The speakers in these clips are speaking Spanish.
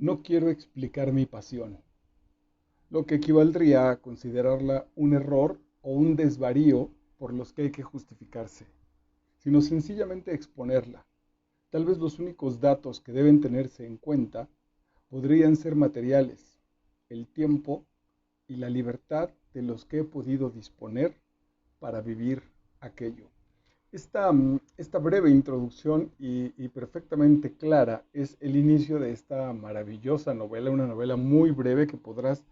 No quiero explicar mi pasión, lo que equivaldría a considerarla un error o un desvarío por los que hay que justificarse, sino sencillamente exponerla. Tal vez los únicos datos que deben tenerse en cuenta podrían ser materiales, el tiempo y la libertad de los que he podido disponer para vivir aquello. Esta breve introducción y perfectamente clara es el inicio de esta maravillosa novela, una novela muy breve que podrás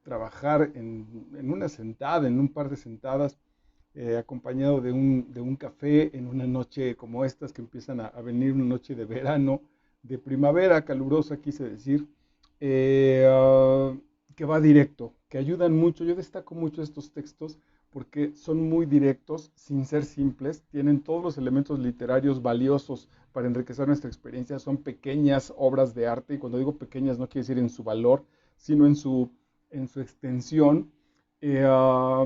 trabajar en una sentada, en un par de sentadas, acompañado de un café en una noche como estas que empiezan a venir, una noche de verano, de primavera calurosa, quise decir, eh, ah, que va directo, que ayudan mucho. Yo destaco mucho estos textos porque son muy directos, sin ser simples, tienen todos los elementos literarios valiosos para enriquecer nuestra experiencia, son pequeñas obras de arte, y cuando digo pequeñas no quiere decir en su valor, sino en su extensión, pero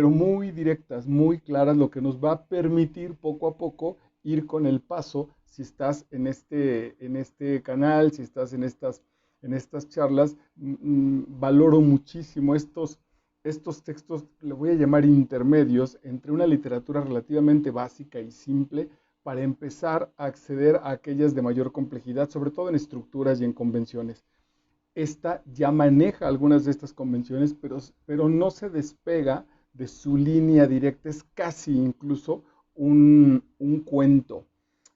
muy directas, muy claras, lo que nos va a permitir poco a poco ir con el paso si estás en este canal, si estás en estas charlas. Valoro muchísimo estos textos, le voy a llamar intermedios, entre una literatura relativamente básica y simple para empezar a acceder a aquellas de mayor complejidad, sobre todo en estructuras y en convenciones. Esta ya maneja algunas de estas convenciones, pero no se despega de su línea directa, es casi incluso un cuento.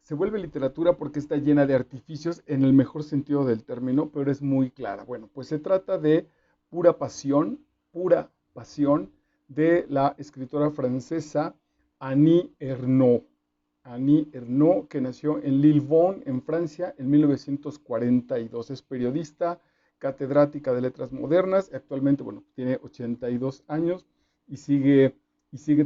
Se vuelve literatura porque está llena de artificios en el mejor sentido del término, pero es muy clara. Bueno, pues se trata de pura pasión de la escritora francesa Annie Ernaux. Annie Ernaux, que nació en Lillebonne, en Francia, en 1942. Es periodista, catedrática de letras modernas, y actualmente, bueno, tiene 82 años y sigue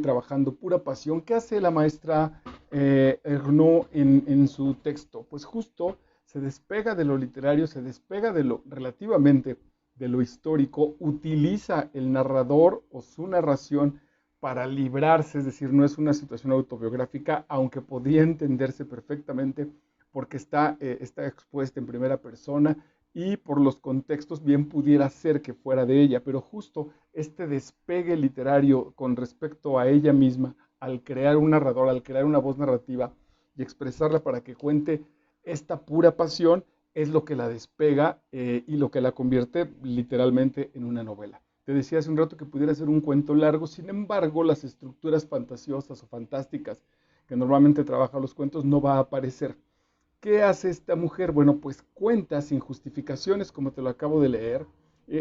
trabajando pura pasión. ¿Qué hace la maestra Ernaux en su texto? Pues justo se despega de lo literario, se despega de lo relativamente de lo histórico, utiliza el narrador o su narración para librarse, es decir, no es una situación autobiográfica, aunque podría entenderse perfectamente porque está expuesta en primera persona y por los contextos bien pudiera ser que fuera de ella, pero justo este despegue literario con respecto a ella misma, al crear un narrador, al crear una voz narrativa y expresarla para que cuente esta pura pasión, es lo que la despega y lo que la convierte literalmente en una novela. Te decía hace un rato que pudiera ser un cuento largo, sin embargo, las estructuras fantasiosas o fantásticas que normalmente trabajan los cuentos no va a aparecer. ¿Qué hace esta mujer? Bueno, pues cuenta sin justificaciones, como te lo acabo de leer,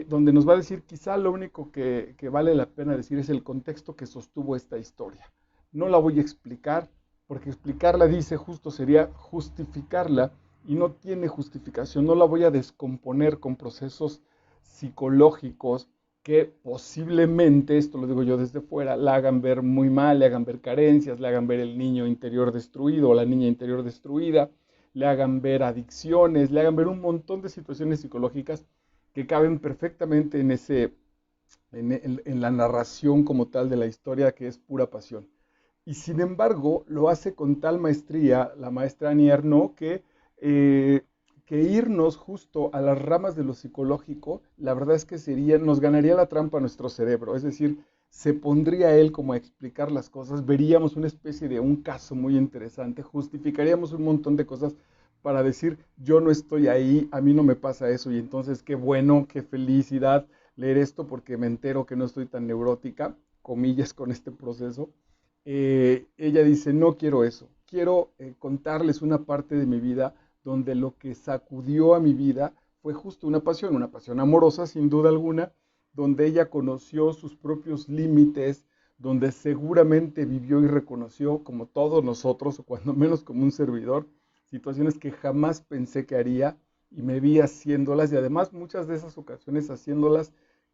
donde nos va a decir quizá lo único que vale la pena decir es el contexto que sostuvo esta historia. No la voy a explicar, porque explicarla, dice, justo sería justificarla y no tiene justificación. No la voy a descomponer con procesos psicológicos que posiblemente, esto lo digo yo desde fuera, la hagan ver muy mal, le hagan ver carencias, le hagan ver el niño interior destruido o la niña interior destruida, le hagan ver adicciones, le hagan ver un montón de situaciones psicológicas que caben perfectamente en la narración como tal de la historia, que es pura pasión. Y sin embargo, lo hace con tal maestría la maestra Annie Ernaux que irnos justo a las ramas de lo psicológico, la verdad es que nos ganaría la trampa a nuestro cerebro. Es decir, se pondría él como a explicar las cosas, veríamos una especie de un caso muy interesante, justificaríamos un montón de cosas para decir, yo no estoy ahí, a mí no me pasa eso, y entonces qué bueno, qué felicidad leer esto porque me entero que no estoy tan neurótica, comillas, con este proceso. Ella dice, no quiero eso, quiero contarles una parte de mi vida donde lo que sacudió a mi vida fue justo una pasión amorosa sin duda alguna, donde ella conoció sus propios límites, donde seguramente vivió y reconoció, como todos nosotros, o cuando menos como un servidor, situaciones que jamás pensé que haría y me vi haciéndolas, y además muchas de esas ocasiones haciéndolas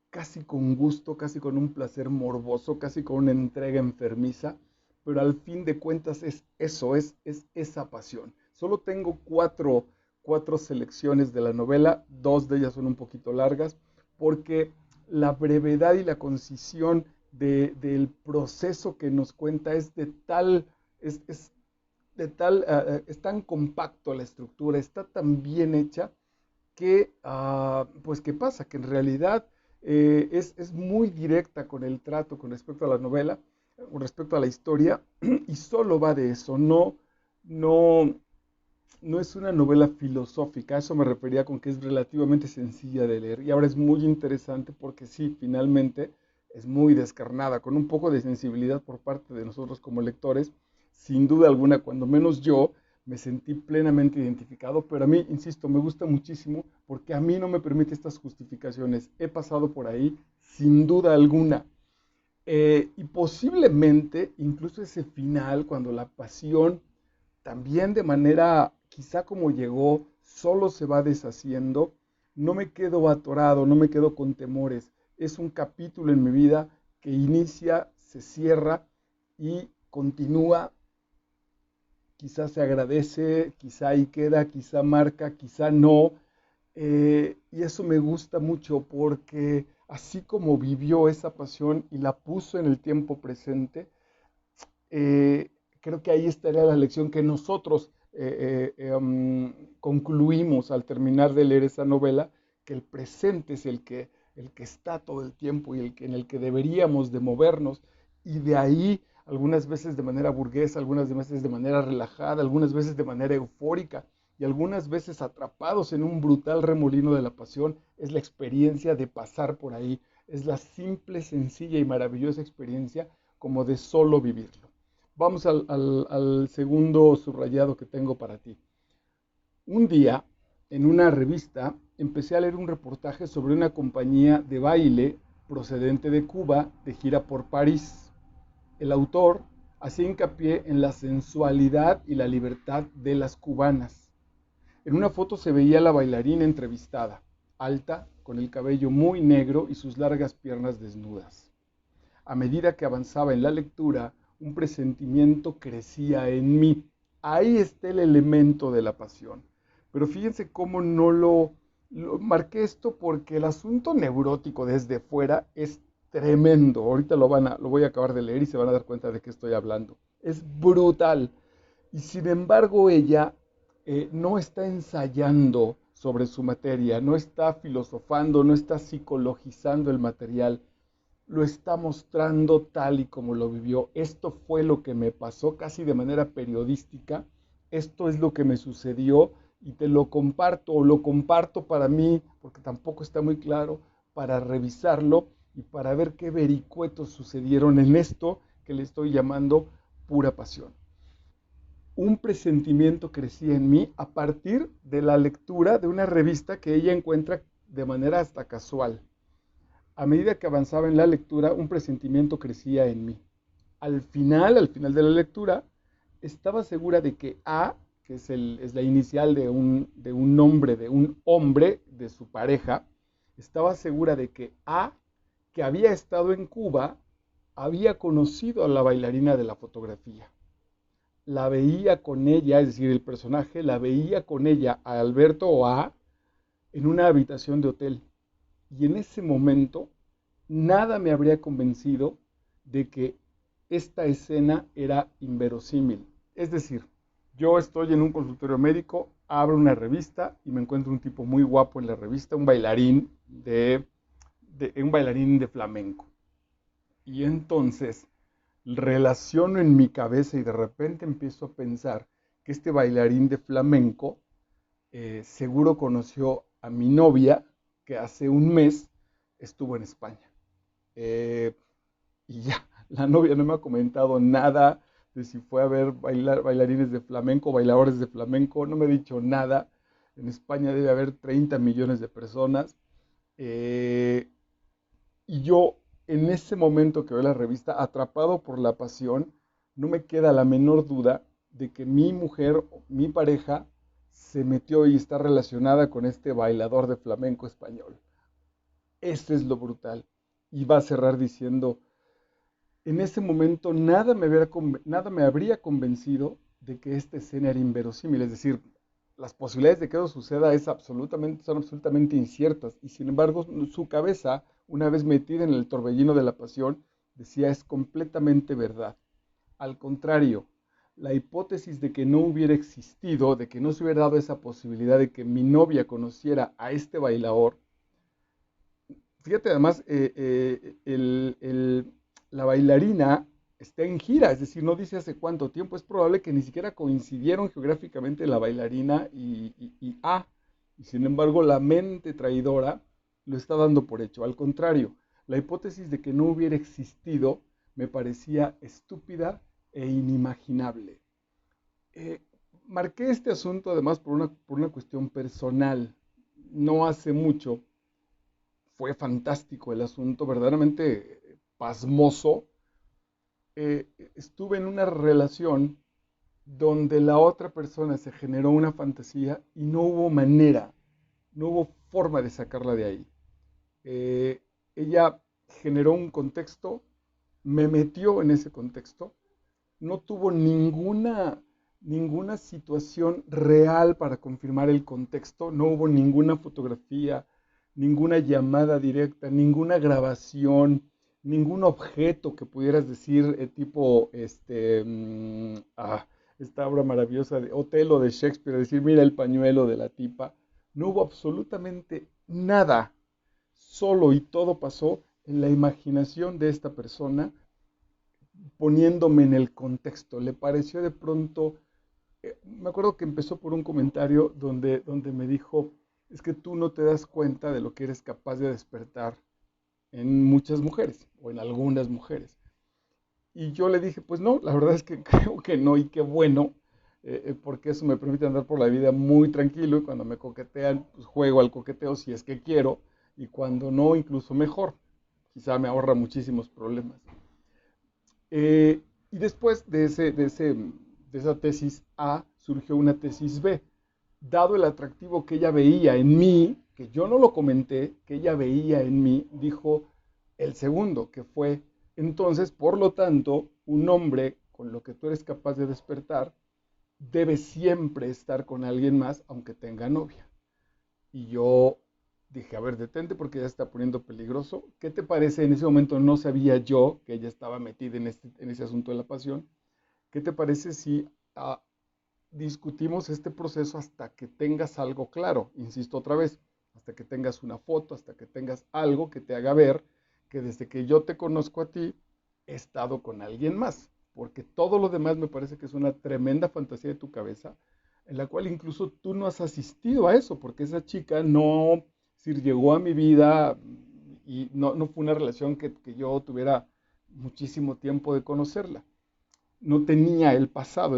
casi con gusto, casi con un placer morboso, casi con una entrega enfermiza, pero al fin de cuentas es eso, es esa pasión. Solo tengo cuatro selecciones de la novela, dos de ellas son un poquito largas, porque la brevedad y la concisión del proceso que nos cuenta es tan compacto la estructura, está tan bien hecha pues, ¿qué pasa? Que en realidad es muy directa con el trato con respecto a la novela, con respecto a la historia, y solo va de eso, no, no es una novela filosófica, a eso me refería con que es relativamente sencilla de leer. Y ahora es muy interesante porque sí, finalmente es muy descarnada, con un poco de sensibilidad por parte de nosotros como lectores. Sin duda alguna, cuando menos yo me sentí plenamente identificado, pero a mí, insisto, me gusta muchísimo porque a mí no me permite estas justificaciones. He pasado por ahí sin duda alguna. Y posiblemente incluso ese final, cuando la pasión también de manera quizá como llegó, solo se va deshaciendo, no me quedo atorado, no me quedo con temores. Es un capítulo en mi vida que inicia, se cierra y continúa. Quizá se agradece, quizá ahí queda, quizá marca, quizá no. Y eso me gusta mucho porque así como vivió esa pasión y la puso en el tiempo presente, eh, creo que ahí estaría la lección que nosotros concluimos al terminar de leer esa novela, que el presente es el que está todo el tiempo y en el que deberíamos de movernos, y de ahí algunas veces de manera burguesa, algunas veces de manera relajada, algunas veces de manera eufórica y algunas veces atrapados en un brutal remolino de la pasión, es la experiencia de pasar por ahí, es la simple, sencilla y maravillosa experiencia como de solo vivirlo. Vamos al segundo subrayado que tengo para ti. Un día, en una revista, empecé a leer un reportaje sobre una compañía de baile procedente de Cuba de gira por París. El autor hacía hincapié en la sensualidad y la libertad de las cubanas. En una foto se veía a la bailarina entrevistada, alta, con el cabello muy negro y sus largas piernas desnudas. A medida que avanzaba en la lectura, un presentimiento crecía en mí. Ahí está el elemento de la pasión. Pero fíjense cómo no lo marqué esto porque el asunto neurótico desde fuera es tremendo. Ahorita lo voy a acabar de leer y se van a dar cuenta de qué estoy hablando. Es brutal. Y sin embargo ella no está ensayando sobre su materia, no está filosofando, no está psicologizando el material, lo está mostrando tal y como lo vivió. Esto fue lo que me pasó casi de manera periodística. Esto es lo que me sucedió y te lo comparto o lo comparto para mí, porque tampoco está muy claro, para revisarlo y para ver qué vericuetos sucedieron en esto que le estoy llamando pura pasión. Un presentimiento crecía en mí a partir de la lectura de una revista que ella encuentra de manera hasta casual. A medida que avanzaba en la lectura, un presentimiento crecía en mí. Al final de la lectura, estaba segura de que A, que es la inicial de un nombre, de un hombre, de su pareja, estaba segura de que A, que había estado en Cuba, había conocido a la bailarina de la fotografía. La veía con ella, es decir, el personaje la veía con ella, a Alberto o A, en una habitación de hotel. Y en ese momento nada me habría convencido de que esta escena era inverosímil. Es decir, yo estoy en un consultorio médico, abro una revista y me encuentro un tipo muy guapo en la revista, un bailarín de flamenco. Y entonces relaciono en mi cabeza y de repente empiezo a pensar que este bailarín de flamenco seguro conoció a mi novia que hace un mes estuvo en España. Eh, y ya, la novia no me ha comentado nada de si fue a ver bailarines de flamenco, bailadores de flamenco, no me ha dicho nada. En España debe haber 30 millones de personas. Eh, y yo, en ese momento que veo la revista, atrapado por la pasión, no me queda la menor duda de que mi mujer, mi pareja, se metió y está relacionada con este bailador de flamenco español. Ese es lo brutal. Y va a cerrar diciendo, en ese momento nada me habría convencido de que esta escena era inverosímil, es decir, las posibilidades de que eso suceda son absolutamente inciertas, y sin embargo su cabeza, una vez metida en el torbellino de la pasión, decía es completamente verdad. Al contrario, la hipótesis de que no hubiera existido, de que no se hubiera dado esa posibilidad de que mi novia conociera a este bailador. Fíjate, además, la bailarina está en gira, es decir, no dice hace cuánto tiempo, es probable que ni siquiera coincidieron geográficamente la bailarina y A, y sin embargo la mente traidora lo está dando por hecho. Al contrario, la hipótesis de que no hubiera existido me parecía estúpida e inimaginable. Eh, Marqué este asunto además por una cuestión personal. No hace mucho fue fantástico el asunto, verdaderamente pasmoso. Estuve en una relación donde la otra persona se generó una fantasía y no hubo manera, no hubo forma de sacarla de ahí. Eh, Ella generó un contexto, me metió en ese contexto, no tuvo ninguna situación real para confirmar el contexto, no hubo ninguna fotografía, ninguna llamada directa, ninguna grabación, ningún objeto que pudieras decir tipo esta obra maravillosa de Otelo de Shakespeare, decir, mira el pañuelo de la tipa. No hubo absolutamente nada, solo y todo pasó en la imaginación de esta persona poniéndome en el contexto. Le pareció de pronto, me acuerdo que empezó por un comentario donde me dijo, es que tú no te das cuenta de lo que eres capaz de despertar en muchas mujeres o en algunas mujeres. Y yo le dije, pues no, la verdad es que creo que no y qué bueno, porque eso me permite andar por la vida muy tranquilo y cuando me coquetean, pues juego al coqueteo si es que quiero y cuando no, incluso mejor. Quizá me ahorra muchísimos problemas. Y después de esa tesis A surgió una tesis B. Dado el atractivo que ella veía en mí, que yo no lo comenté, que ella veía en mí, dijo el segundo, que fue, entonces, por lo tanto, un hombre con lo que tú eres capaz de despertar debe siempre estar con alguien más, aunque tenga novia. Y yo dije, a ver, detente porque ya se está poniendo peligroso. ¿Qué te parece? En ese momento no sabía yo que ella estaba metida en ese asunto de la pasión. ¿Qué te parece si discutimos este proceso hasta que tengas algo claro? Insisto otra vez, hasta que tengas una foto, hasta que tengas algo que te haga ver que desde que yo te conozco a ti, he estado con alguien más. Porque todo lo demás me parece que es una tremenda fantasía de tu cabeza en la cual incluso tú no has asistido a eso, porque esa chica no, si llegó a mi vida y no fue una relación que yo tuviera muchísimo tiempo de conocerla. No tenía el pasado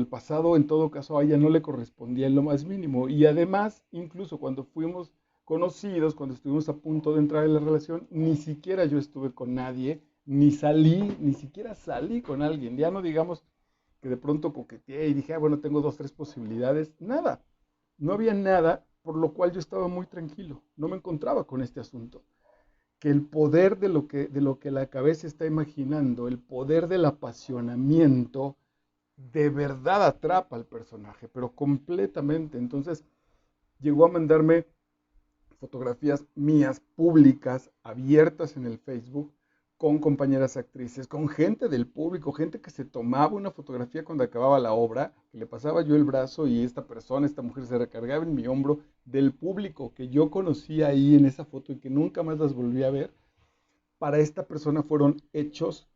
en todo caso a ella no le correspondía en lo más mínimo. Y además, incluso cuando fuimos conocidos, cuando estuvimos a punto de entrar en la relación, ni siquiera yo estuve con nadie, ni siquiera salí con alguien. Ya no digamos que de pronto coqueteé y dije, bueno, tengo dos, tres posibilidades. Nada, no había nada, por lo cual yo estaba muy tranquilo. No me encontraba con este asunto. Que el poder de lo que la cabeza está imaginando, el poder del apasionamiento, de verdad atrapa al personaje, pero completamente. Entonces llegó a mandarme fotografías mías públicas, abiertas en el Facebook, con compañeras actrices, con gente del público, gente que se tomaba una fotografía cuando acababa la obra, que le pasaba yo el brazo y esta persona, esta mujer se recargaba en mi hombro del público que yo conocía ahí en esa foto y que nunca más las volví a ver. Para esta persona fueron hechos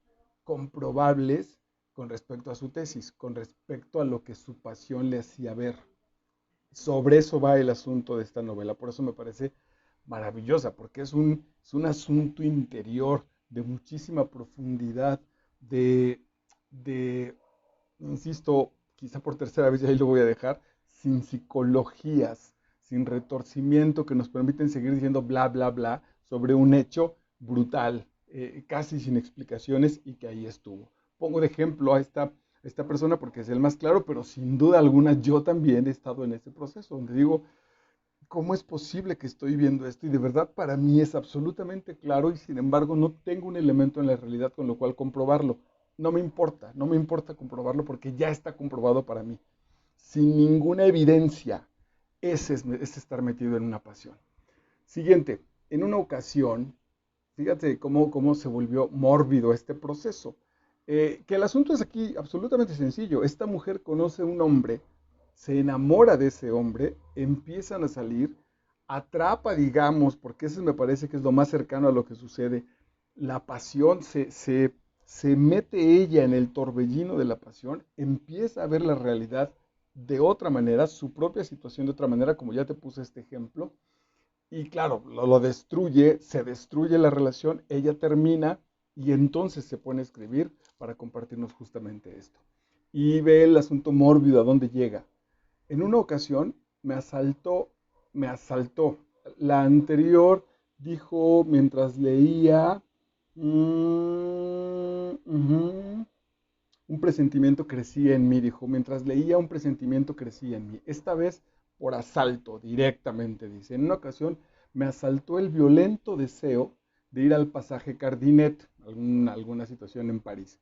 comprobables con respecto a su tesis, con respecto a lo que su pasión le hacía ver. Sobre eso va el asunto de esta novela, por eso me parece maravillosa, porque es un asunto interior de muchísima profundidad, de, de, insisto, quizá por tercera vez, y ahí lo voy a dejar, sin psicologías, sin retorcimiento que nos permiten seguir diciendo bla, bla, bla sobre un hecho brutal, casi sin explicaciones y que ahí estuvo. Pongo de ejemplo a esta persona porque es el más claro, pero sin duda alguna yo también he estado en ese proceso donde digo, ¿cómo es posible que estoy viendo esto? Y de verdad para mí es absolutamente claro y sin embargo no tengo un elemento en la realidad con lo cual comprobarlo. No me importa comprobarlo porque ya está comprobado para mí. Sin ninguna evidencia, ese es estar metido en una pasión. Siguiente, en una ocasión, fíjate cómo se volvió mórbido este proceso. Que el asunto es aquí absolutamente sencillo. Esta mujer conoce a un hombre, se enamora de ese hombre, empiezan a salir, atrapa, digamos, porque eso me parece que es lo más cercano a lo que sucede. La pasión se mete ella en el torbellino de la pasión, empieza a ver la realidad de otra manera, su propia situación de otra manera, como ya te puse este ejemplo, y claro, lo destruye, se destruye la relación, ella termina y entonces se pone a escribir para compartirnos justamente esto. Y ve el asunto mórbido a dónde llega. En una ocasión me asaltó. La anterior dijo mientras leía, ujú, un presentimiento crecía en mí, dijo, mientras leía un presentimiento crecía en mí. Esta vez por asalto, directamente, dice. En una ocasión me asaltó el violento deseo de ir al pasaje Cardinet, alguna situación en París,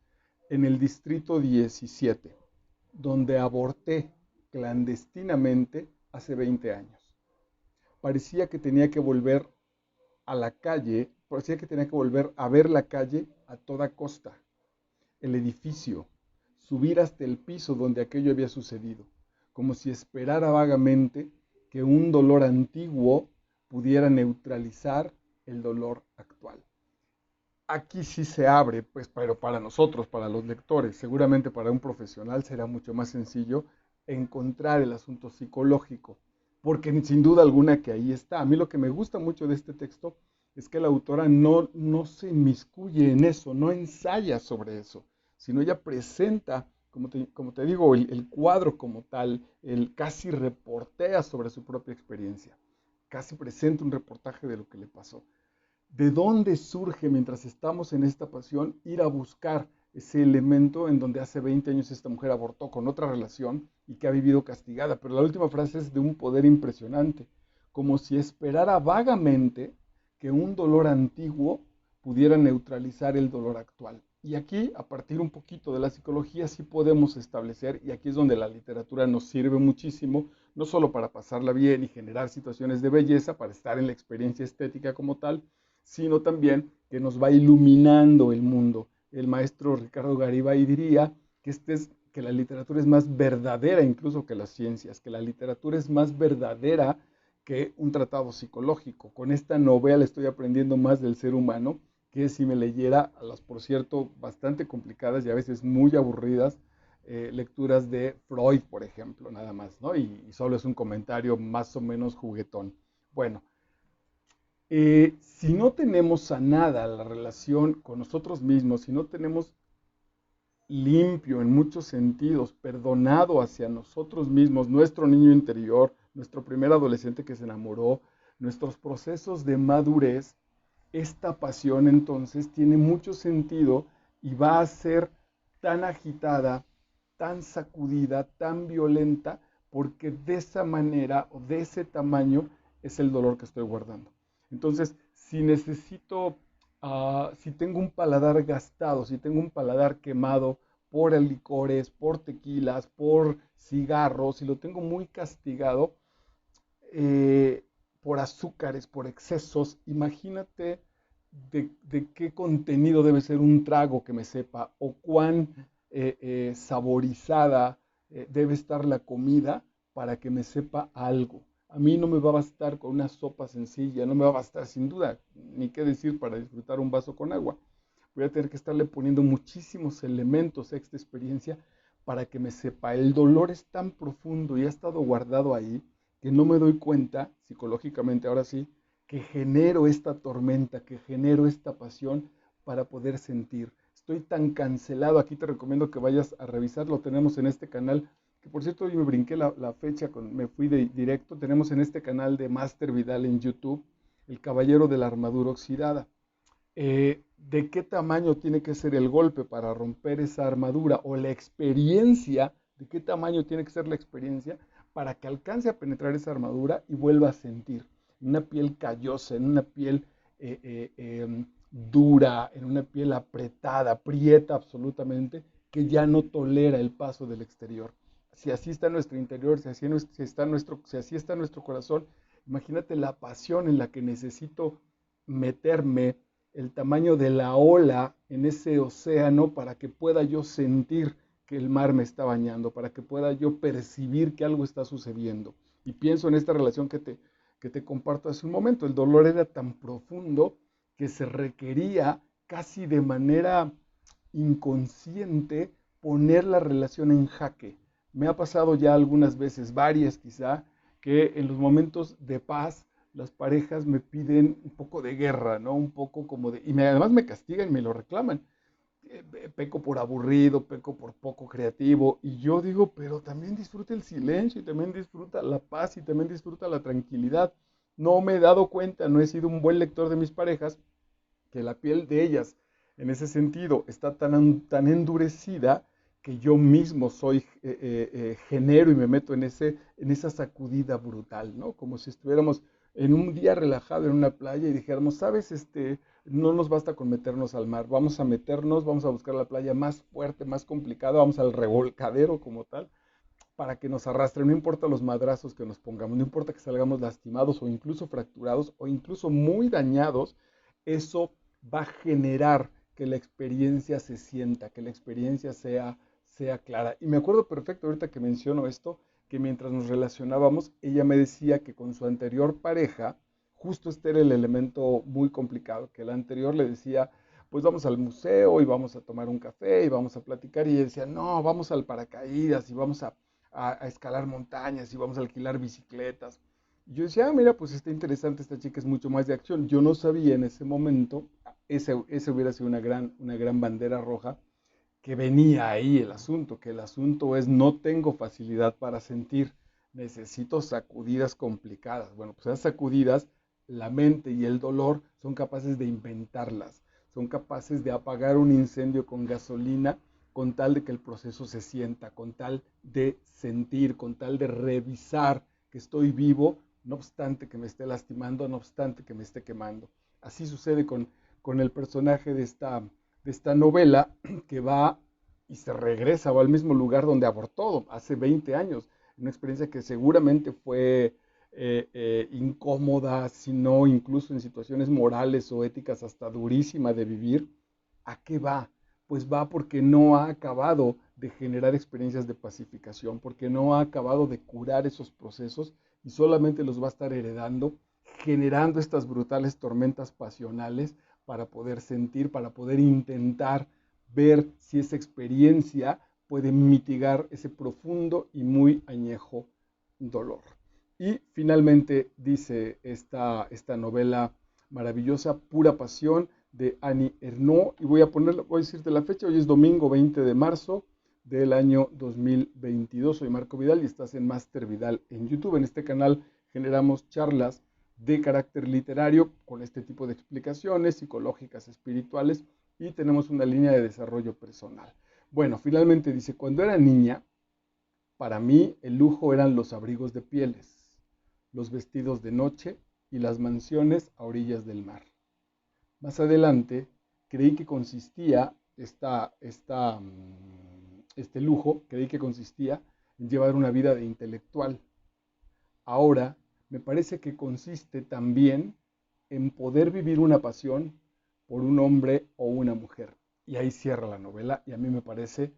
en el distrito 17, donde aborté clandestinamente hace 20 años. Parecía que tenía que volver a la calle, parecía que tenía que volver a ver la calle a toda costa, el edificio, subir hasta el piso donde aquello había sucedido, como si esperara vagamente que un dolor antiguo pudiera neutralizar el dolor actual. Aquí sí se abre, pues, pero para nosotros, para los lectores, seguramente para un profesional será mucho más sencillo encontrar el asunto psicológico, porque sin duda alguna que ahí está. A mí lo que me gusta mucho de este texto es que la autora no se inmiscuye en eso, no ensaya sobre eso, sino ella presenta, como te digo, el cuadro como tal, el casi reportea sobre su propia experiencia, casi presenta un reportaje de lo que le pasó. ¿De dónde surge mientras estamos en esta pasión ir a buscar ese elemento en donde hace 20 años esta mujer abortó con otra relación y que ha vivido castigada? Pero la última frase es de un poder impresionante, como si esperara vagamente que un dolor antiguo pudiera neutralizar el dolor actual. Y aquí, a partir un poquito de la psicología, sí podemos establecer, y aquí es donde la literatura nos sirve muchísimo, no solo para pasarla bien y generar situaciones de belleza, para estar en la experiencia estética como tal, sino también que nos va iluminando el mundo. El maestro Ricardo Garibay diría que la literatura es más verdadera incluso que las ciencias, que la literatura es más verdadera que un tratado psicológico. Con esta novela estoy aprendiendo más del ser humano que si me leyera a las, por cierto, bastante complicadas y a veces muy aburridas lecturas de Freud, por ejemplo, nada más, ¿no? Y solo es un comentario más o menos juguetón. Bueno, si no tenemos sanada la relación con nosotros mismos, si no tenemos limpio en muchos sentidos, perdonado hacia nosotros mismos, nuestro niño interior, nuestro primer adolescente que se enamoró, nuestros procesos de madurez, esta pasión entonces tiene mucho sentido y va a ser tan agitada, tan sacudida, tan violenta, porque de esa manera o de ese tamaño es el dolor que estoy guardando. Entonces, si necesito, si tengo un paladar gastado, si tengo un paladar quemado por licores, por tequilas, por cigarros, si lo tengo muy castigado eh, por azúcares, por excesos, imagínate de qué contenido debe ser un trago que me sepa o cuán saborizada debe estar la comida para que me sepa algo. A mí no me va a bastar con una sopa sencilla, no me va a bastar sin duda, ni qué decir para disfrutar un vaso con agua. Voy a tener que estarle poniendo muchísimos elementos a esta experiencia para que me sepa. El dolor es tan profundo y ha estado guardado ahí que no me doy cuenta, psicológicamente ahora sí, que genero esta tormenta, que genero esta pasión para poder sentir. Estoy tan cancelado, aquí te recomiendo que vayas a revisar, lo tenemos en este canal, que por cierto yo me brinqué la fecha, me fui de directo, tenemos en este canal de Master Vidal en YouTube, El Caballero de la Armadura Oxidada. ¿De qué tamaño tiene que ser el golpe para romper esa armadura o la experiencia, de qué tamaño tiene que ser la experiencia para que alcance a penetrar esa armadura y vuelva a sentir en una piel callosa, en una piel dura, en una piel apretada, aprieta absolutamente, que ya no tolera el paso del exterior? Si así está nuestro interior, si así está nuestro corazón, imagínate la pasión en la que necesito meterme el tamaño de la ola en ese océano para que pueda yo sentir que el mar me está bañando, para que pueda yo percibir que algo está sucediendo. Y pienso en esta relación que te comparto hace un momento. El dolor era tan profundo que se requería casi de manera inconsciente poner la relación en jaque. Me ha pasado ya algunas veces, varias quizá, que en los momentos de paz las parejas me piden un poco de guerra, ¿no? Un poco como de... Y además me castigan, me lo reclaman. Peco por aburrido, peco por poco creativo. Y yo digo, pero también disfruta el silencio y también disfruta la paz y también disfruta la tranquilidad. No me he dado cuenta, no he sido un buen lector de mis parejas, que la piel de ellas en ese sentido está tan endurecida que yo mismo genero y me meto en esa sacudida brutal, ¿no? Como si estuviéramos en un día relajado en una playa y dijéramos, sabes, no nos basta con meternos al mar, vamos a meternos, vamos a buscar la playa más fuerte, más complicada, vamos al revolcadero como tal, para que nos arrastre, no importa los madrazos que nos pongamos, no importa que salgamos lastimados o incluso fracturados o incluso muy dañados, eso va a generar que la experiencia se sienta, que la experiencia sea clara. Y me acuerdo perfecto ahorita que menciono esto, que mientras nos relacionábamos, ella me decía que con su anterior pareja, justo este era el elemento muy complicado, que el anterior le decía, pues vamos al museo y vamos a tomar un café y vamos a platicar, y ella decía, no, vamos al paracaídas y vamos a escalar montañas y vamos a alquilar bicicletas. Y yo decía, mira, pues está interesante, esta chica es mucho más de acción. Yo no sabía en ese momento, ese hubiera sido una gran bandera roja, que venía ahí el asunto, que el asunto es no tengo facilidad para sentir, necesito sacudidas complicadas. Bueno, pues esas sacudidas, la mente y el dolor son capaces de inventarlas, son capaces de apagar un incendio con gasolina con tal de que el proceso se sienta, con tal de sentir, con tal de revisar que estoy vivo, no obstante que me esté lastimando, no obstante que me esté quemando. Así sucede con el personaje de esta novela, que va y se regresa o al mismo lugar donde abortó hace 20 años. Una experiencia que seguramente fue incómoda, si no incluso en situaciones morales o éticas hasta durísima de vivir. ¿A qué va? Pues va porque no ha acabado de generar experiencias de pacificación, porque no ha acabado de curar esos procesos y solamente los va a estar heredando, generando estas brutales tormentas pasionales para poder sentir, para poder intentar ver si esa experiencia puede mitigar ese profundo y muy añejo dolor. Y finalmente dice esta novela maravillosa, Pura Pasión, de Annie Ernaux, y voy a decirte la fecha, hoy es domingo 20 de marzo del año 2022. Soy Marco Vidal y estás en Master Vidal en YouTube. En este canal generamos charlas de carácter literario con este tipo de explicaciones psicológicas, espirituales, y tenemos una línea de desarrollo personal. Bueno, finalmente dice, cuando era niña, para mí el lujo eran los abrigos de pieles, los vestidos de noche y las mansiones a orillas del mar. Más adelante creí que consistía este lujo, creí que consistía en llevar una vida de intelectual. Ahora me parece que consiste también en poder vivir una pasión por un hombre o una mujer. Y ahí cierra la novela y a mí me parece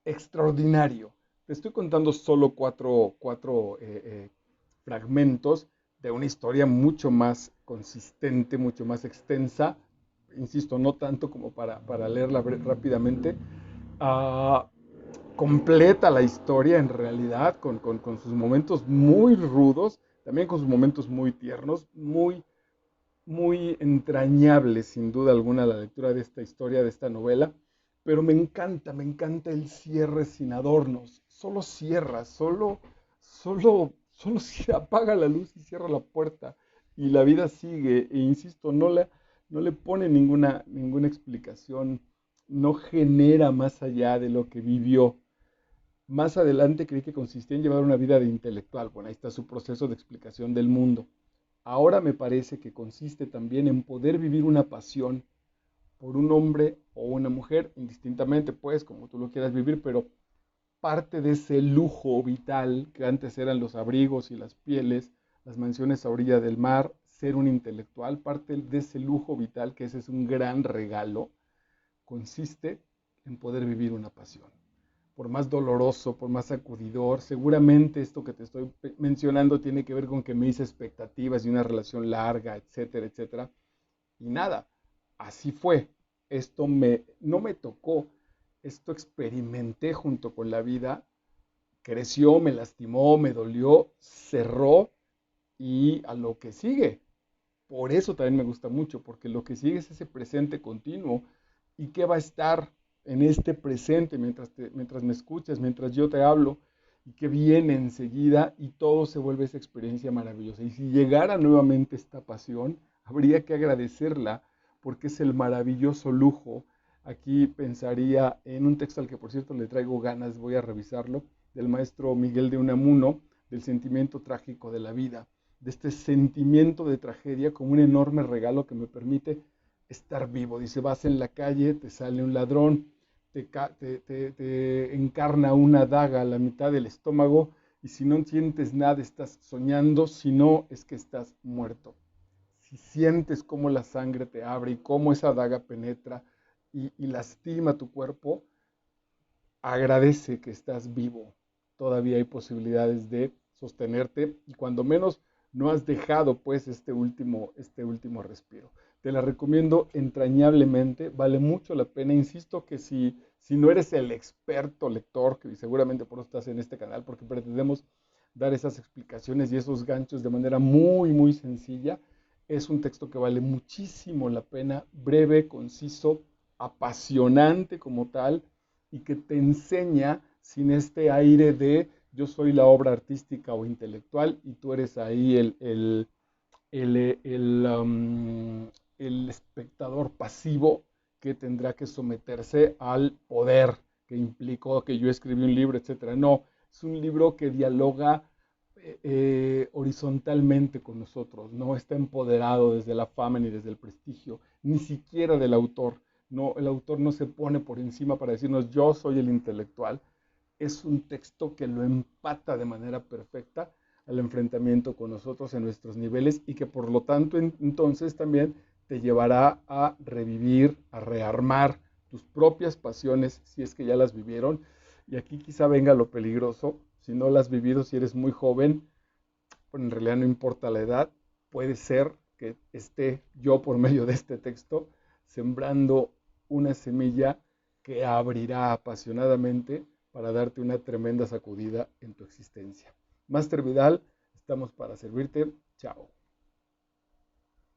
extraordinario. Te estoy contando solo cuatro fragmentos de una historia mucho más consistente, mucho más extensa. Insisto, no tanto como para leerla rápidamente. Ah, completa la historia en realidad, con sus momentos muy rudos, también con sus momentos muy tiernos, muy entrañable, sin duda alguna, la lectura de esta historia, de esta novela, pero me encanta el cierre sin adornos, solo cierra, solo apaga la luz y cierra la puerta, y la vida sigue, e insisto, no le pone ninguna explicación, no genera más allá de lo que vivió. Más adelante creí que consistía en llevar una vida de intelectual. Bueno, ahí está su proceso de explicación del mundo. Ahora me parece que consiste también en poder vivir una pasión por un hombre o una mujer, indistintamente, pues, como tú lo quieras vivir, pero parte de ese lujo vital que antes eran los abrigos y las pieles, las mansiones a orilla del mar, ser un intelectual, parte de ese lujo vital, que ese es un gran regalo, consiste en poder vivir una pasión. Por más doloroso, por más sacudidor, seguramente esto que te estoy mencionando tiene que ver con que me hice expectativas de una relación larga, etcétera, etcétera. Y nada, así fue. No me tocó, esto experimenté junto con la vida, creció, me lastimó, me dolió, cerró y a lo que sigue. Por eso también me gusta mucho, porque lo que sigue es ese presente continuo y qué va a estar en este presente mientras me escuchas, mientras yo te hablo y que viene enseguida y todo se vuelve esa experiencia maravillosa. Y si llegara nuevamente esta pasión, habría que agradecerla porque es el maravilloso lujo. Aquí pensaría en un texto al que por cierto le traigo ganas, voy a revisarlo, del maestro Miguel de Unamuno, del sentimiento trágico de la vida, de este sentimiento de tragedia como un enorme regalo que me permite estar vivo. Dice, vas en la calle, te sale un ladrón, te encarna una daga a la mitad del estómago y si no sientes nada estás soñando, si no es que estás muerto. Si sientes cómo la sangre te abre y cómo esa daga penetra y lastima tu cuerpo, agradece que estás vivo. Todavía hay posibilidades de sostenerte y cuando menos no has dejado pues este último respiro. Te la recomiendo entrañablemente, vale mucho la pena. Insisto que si no eres el experto lector, que seguramente por eso estás en este canal, porque pretendemos dar esas explicaciones y esos ganchos de manera muy, muy sencilla, es un texto que vale muchísimo la pena, breve, conciso, apasionante como tal, y que te enseña sin este aire de yo soy la obra artística o intelectual y tú eres ahí el, el, um, el espectador pasivo que tendrá que someterse al poder que implicó que yo escribí un libro, etcétera. No, es un libro que dialoga horizontalmente con nosotros, no está empoderado desde la fama ni desde el prestigio, ni siquiera del autor. No, el autor no se pone por encima para decirnos yo soy el intelectual. Es un texto que lo empata de manera perfecta al enfrentamiento con nosotros en nuestros niveles y que por lo tanto entonces también te llevará a revivir, a rearmar tus propias pasiones si es que ya las vivieron. Y aquí quizá venga lo peligroso. Si no las has vivido, si eres muy joven, pues en realidad no importa la edad, puede ser que esté yo por medio de este texto sembrando una semilla que abrirá apasionadamente para darte una tremenda sacudida en tu existencia. Máster Vidal, estamos para servirte. Chao.